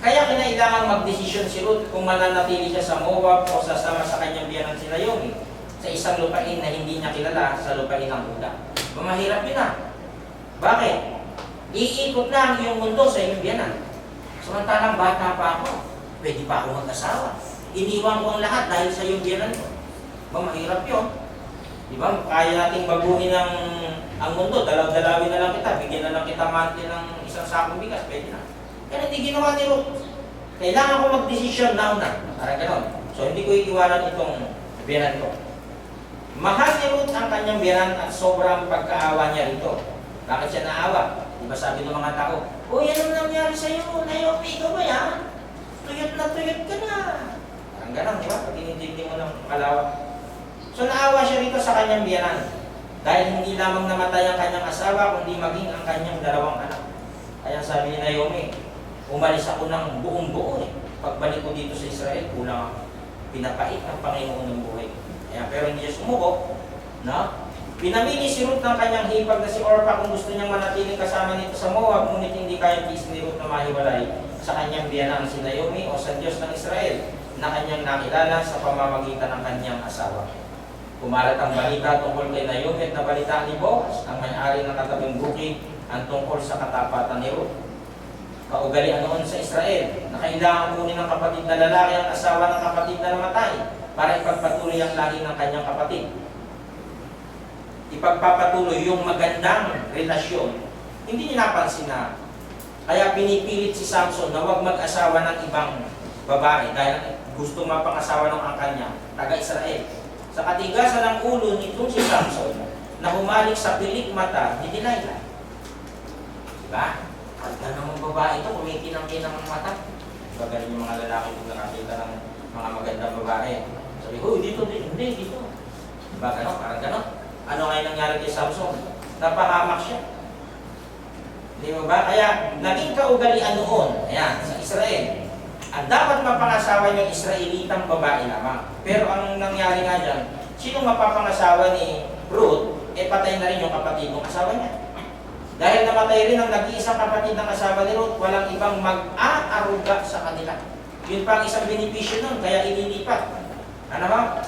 Kaya kinailangan magdesisyon si Ruth kung mananatili siya sa Moab o sasama sa kanyang biyanang si Naomi sa isang lupain na hindi niya kilala sa lupain ng Huda. Mahirap yun ah. Bakit? Iikot na ang iyong mundo sa iyong biyanan. Samantalang bata pa ako, pwede pa ako mag-asawa. Iniwan ko ang lahat dahil sa iyong biyanan ko. Mahirap yun. Di ba? Kaya nating baguhin ang mundo. Dalaw-dalawin na lang kita. Bigyan na lang kita monthly ng isang sakong bigas. Pwede na. Kaya hindi ginawa ni Ruth. Kailangan ko mag-desisyon now na. Parang gano'n. So hindi ko iiwanan itong biyanan ko. Mahal ni Ruth ang kanyang biyanan at sobrang pagkaawa niya rito. Bakit siya naawa? Di ba sabi ng mga tao, "Uy, anong nangyari sa iyo? Naomi, ikaw ba yan? Tuyot na tuyot ka na." Parang gano'n, di ba? Pag inintindi mo ng kalawak. So naawa siya rito sa kanyang biyanan dahil hindi lamang namatay ang kanyang asawa kundi maging ang kanyang dalawang anak. Kaya sabi ni Naomi, umalis ako ng buong buo eh. Pagbalik ko dito sa Israel, kulang ako. Pinapait ang Panginoon ng buhay. Kaya, pero hindi siya sumuko. No? Pinamili si Ruth ng kanyang hipag na si Orpah kung gusto niyang manatiling kasama nito sa Moab, ngunit hindi kayang tiisin ni Ruth na mahiwalay sa kanyang biyanang si Naomi o sa Diyos ng Israel na kanyang nakilala sa pamamagitan ng kanyang asawa. Kumalat ang balita tungkol kay Naomi at nabalita ni Boaz, ang may-ari ng katabing bukid, ang tungkol sa katapatan ni Ruth. Kaugalian noon sa Israel na kailangan kunin ng kapatid na lalaki ang asawa ng kapatid na namatay para ipagpatuloy ang lahi ng kanyang kapatid. Ipagpapatuloy yung magandang relasyon. Hindi niya napansin na kaya pinipilit si Samson na huwag mag-asawa ng ibang babae dahil gusto mapang-asawa ng ang kanya, taga-Israel. Sa katigasan ng ulo nitong si Samson na humalik sa pilik mata ni Delilah. Diba? At namang babae ito, kumikinang-kinang ang mata. Diba ganun yung mga lalaki kung nakakita ng mga magandang babae. Sabi, "Oh, dito, hindi, dito." Diba gano'n? Parang gano'n. Ano ngayon nangyari kay Samson? Napahamak siya. Di ba? Kaya naging kaugalian noon, ayan, sa Israel. At dapat mapangasawa yung Israelitang babae lamang. Pero ang nangyari nga dyan, sino mapapangasawa ni Ruth, patay na rin yung kapatid ng asawa niya. Dahil namatay rin ang nag-iisang kapatid ng asawa ni Ruth, walang ibang mag-aaruga sa kanila. Yun pa ang isang benepisyo nun, kaya ililipat. Ano ba?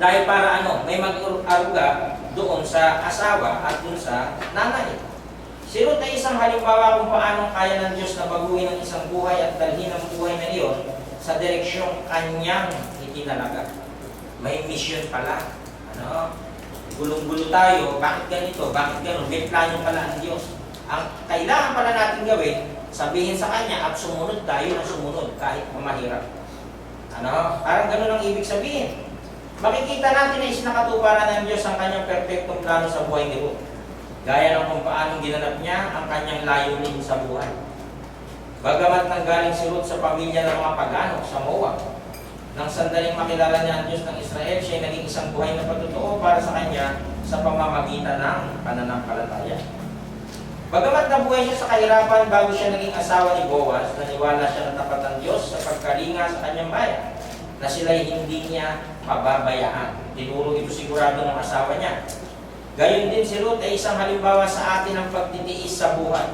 Dahil para may mag-aruga doon sa asawa at doon sa nanay. Si Ruth ay isang halimbawa kung paano kaya ng Diyos na baguhin ang isang buhay at dalhin ang buhay na iyon sa direksyong kanyang itinalaga. May mission pala. Gulong-gulo tayo, bakit ganito, bakit gano'n, may plano pala ang Diyos. Ang kailangan pala natin gawin, sabihin sa Kanya at sumunod tayo na sumunod kahit mamahirap. Parang gano'n ang ibig sabihin. Makikita natin na isinakatuparan ng Diyos ang Kanyang perfectong plano sa buhay ni Ruth. Gaya ng kung paano ginanap niya ang kanyang layunin sa buhay. Bagamat nanggaling si Ruth sa pamilya ng mga pagano sa Moab, nang sandaling makilala niya ang Diyos ng Israel, siya ay naging isang buhay na patotoo para sa kanya sa pamamagitan ng pananampalataya. Bagamat nabuhay siya sa kahirapan bago siya naging asawa ni Boaz, naniwala siya na tapat ang Diyos sa pagkalinga sa kanyang bayan, na sila'y hindi niya pababayaan. Tinuro ito sigurado ng asawa niya. Gayon din si Ruth ay isang halimbawa sa atin ng pagtitiis sa buhay,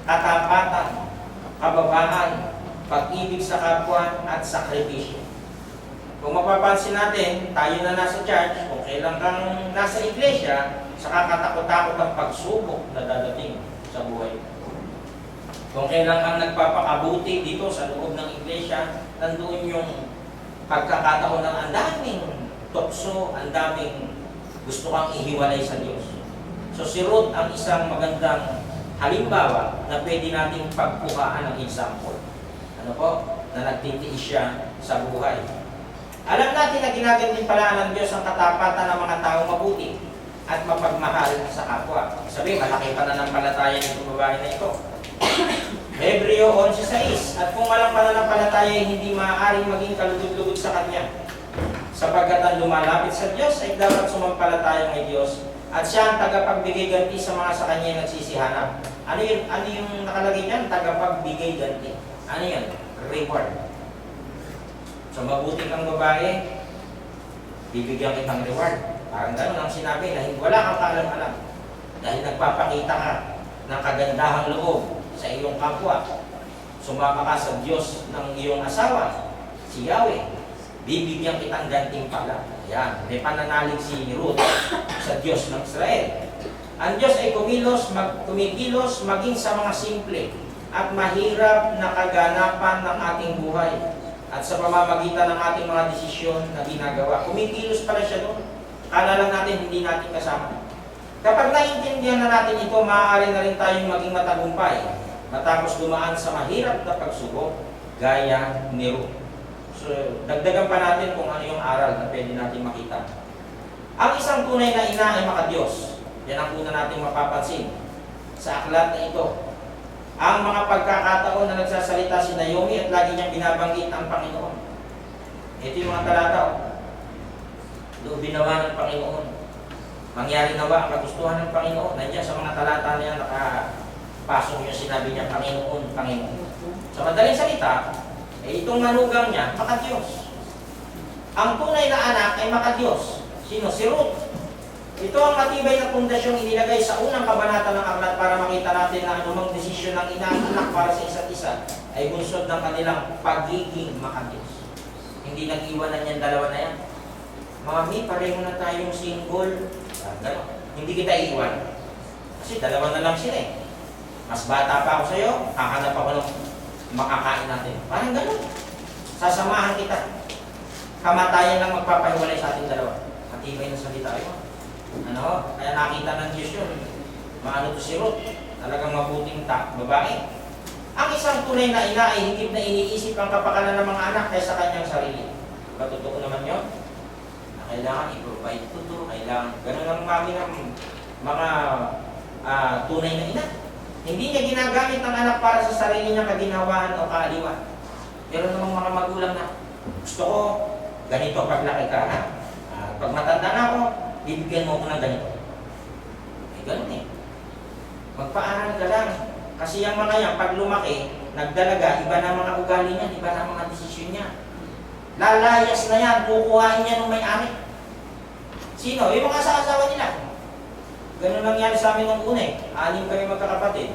katapatan, kababaan, pag-ibig sa kapwa at sakripisyo. Kung mapapansin natin, tayo na nasa church, kung kailan kang nasa iglesia, saka katakot-takot ang pagsubok na dadating sa buhay. Kung kailan kang nagpapakabuti dito sa loob ng iglesia, nandoon yung pagkakataon ng ang daming tukso, ang daming gusto kang ihiwalay sa Diyos. So si Ruth ang isang magandang halimbawa na pwede nating pagkuhaan ng example. Na nagtitiis siya sa buhay. Alam natin na ginagantimpalaan ng Diyos ang katapatan ng mga taong mabuti at mapagmahal sa kapwa. Sabi, malaki pananampalataya nitong babae na ito. Hebreo 11:6, at kung walang pananampalataya ay hindi maaaring maging kalugod-lugod sa Kanya. Sapagkat ang lumalapit sa Diyos ay dapat sumampalataya may Diyos at siya ang tagapagbigay ganti sa mga sa Kanya nagsisihanap. Ano yung nakalagay niyan? Tagapagbigay ganti. Ano yan? Reward. So mabuti kang babae, bibigyan kitang reward. Parang gano'n ang sinabi na wala kang kaalam-alam. Dahil nagpapakita ka ng kagandahang loob sa iyong kapwa. sumama ka sa Diyos ng iyong asawa, si Yahweh, bibigyan kitang gantimpala. Yan, may pananalig si Ruth sa Diyos ng Israel. Ang Diyos ay kumikilos maging sa mga simple at mahirap na kaganapan ng ating buhay at sa pamamagitan ng ating mga desisyon na ginagawa. Kumikilos pala siya doon. Kala lang natin hindi natin kasama. Kapag naintindihan na natin ito, maaari na rin tayong maging matagumpay matapos dumaan sa mahirap na pagsubok gaya ni Ruth. So, dagdagan pa natin kung ano yung aral na pwede natin makita. Ang isang tunay na ina ay makadiyos. Yan ang una natin mapapansin sa aklat na ito. Ang mga pagkakataon na nagsasalita si Naomi at lagi niyang binabanggit ang Panginoon. Ito yung mga talata. Doon binawa ng Panginoon. Mangyari na ba ang kagustuhan ng Panginoon? Nandiyan sa mga talata na yan, nakapasok yung sinabi niya, Panginoon, Panginoon. Sa madaling salita, itong manugang niya, makadiyos. Ang tunay na anak ay makadiyos. Sino? Si Ruth. Ito ang matibay na pundasyong inilagay sa unang kabanata ng aklat para makita natin na anumang desisyon ng ina at anak para sa isa't isa ay bunsod ng kanilang pagiging makadiyos. Hindi nag-iwanan yan, dalawa na yan. Mami, pareho na tayong single. Gano'n. Hindi kita iiwan. Kasi dalawa na lang sila eh. Mas bata pa ako sa'yo, hahanap ako ng makakain natin. Parang gano'n. Sasamahan kita. Kamatayan lang magpapahiwalay sa ating dalawa. Matibay na salita yun. Ano? Kaya nakita ng Diyos yun. Maano to si Ruth? Talagang mabuting babae. Ang isang tunay na ina ay higit na iniisip ang kapakanan ng mga anak kaysa kanyang sarili. Totoo naman yun? Na kailangan i-provide ito. Kailangan. Ganun ang mami ng mga tunay na ina. Hindi niya ginagamit ang anak para sa sarili niya kaginawahan o kaaliwan. Pero namang mga magulang na, gusto ko, ganito paglaki ka. Pag matanda na ako, bibigyan mo ako ng ganito. Eh, ganun eh. Magpaaral ka lang. Kasi yung mga yan, pag lumaki, nagdalaga, iba na mga ugali niya, iba na mga desisyon niya. Lalayas na yan, kukuhain niya ng may-ari. Sino? Yung mga asawa nila. Ganun nangyari sa amin ng una eh. 6 kami magkakapatid.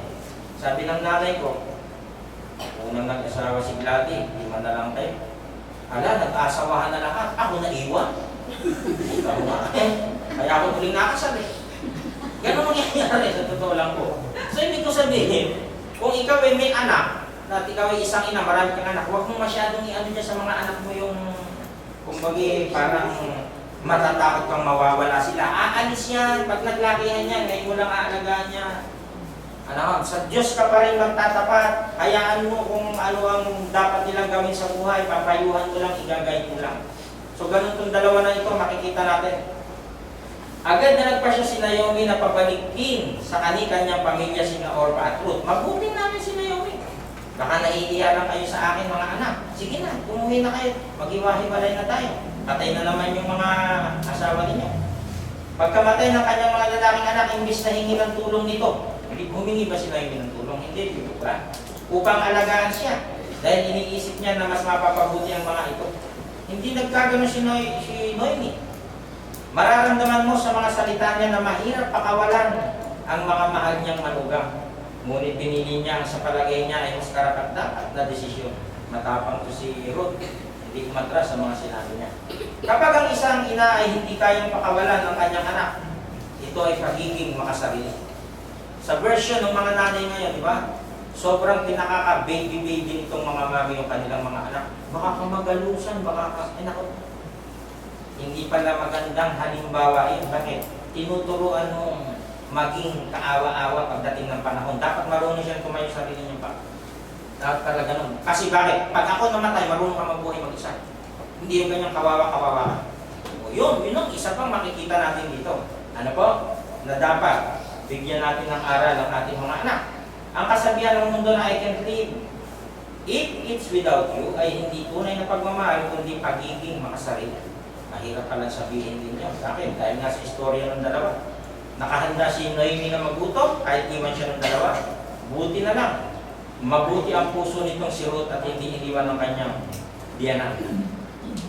Sabi ng nanay ko, unang nag-asawa si Gladys, 5 na lang tayo. Hala, nag-asawahan na lahat. Ako naiwan. Kaya ako tuling nakasal eh. Ganun mangyayari sa totoo lang po. So ibig ko sabihin, kung ikaw ay may anak, at ikaw ay isang ina, marami kang anak, huwag mo masyadong i-ano niya sa mga anak mo yung, kumbaga parang matatakot kang mawawala sila. Aalis yan, pag naglakihan yan, ngayon mo lang aalagaan niya. Ano, sa Diyos ka pa rin magtatapat, hayaan mo kung ano ang dapat nilang gawin sa buhay, papayuhan mo lang, igagay mo lang. So ganun itong dalawa na ito, makikita natin. Agad na nagpasya si Naomi na pabalikin sa kanyang pamilya sina Orpah at Ruth. Mabuting namin si Naomi. Baka naiiya lang kayo sa akin mga anak. Sige na, umuwi na kayo. Mag-iwahiwalay na tayo. Patay na naman yung mga asawa ninyo. Pagkamatay ng kanyang mga lalaking anak, imbis na hingi ng tulong nito. Humingi ba si Naomi ng tulong? Hindi, di ba? Upang alagaan siya. Dahil iniisip niya na mas mapapabuti ang mga ito. Hindi nagkagano si Naomi. Mararamdaman mo sa mga salita niya na mahirap pakawalan ang mga mahal niyang manugang. Ngunit pinili niya ang sa palagay niya ay mas karapat-dapat na desisyon. Matapang to si Ruth, hindi umatras sa mga sinabi niya. Kapag ang isang ina ay hindi kayang pakawalan ang kanyang anak, ito ay pagiging makasarili. Sa version ng mga nanay ngayon, di ba? Sobrang pinakaka-baby-baby nitong mga mami yung kanilang mga anak. Baka kamagalusan, baka hindi pala magandang halimbawa yun. Bakit? Tinuturuan mong maging kaawa-awa pagdating ng panahon. Dapat marunong siyang tumayo sa sarili niya pa. Dapat pala ganun. Kasi bakit? Pag ako namatay, marunong ka mabuhay mag-isa. Hindi yung ganyang kawawa-kawawa. O yun ang isa pang makikita natin dito. Ano po? Na dapat bigyan natin ng aral ang ating mga anak. Ang kasabihan ng mundo na I can't live if it's without you ay hindi tunay na pagmamahal kundi pagiging makasarili. Mahirap palang sabihin din yun. Bakit? Dahil nga sa istorya ng dalawa. Nakahanda si Naomi na magutom kahit iwan siya ng dalawa. Buti na lang. Mabuti ang puso nitong si Ruth at hindi iniwan ng kanyang biyanan.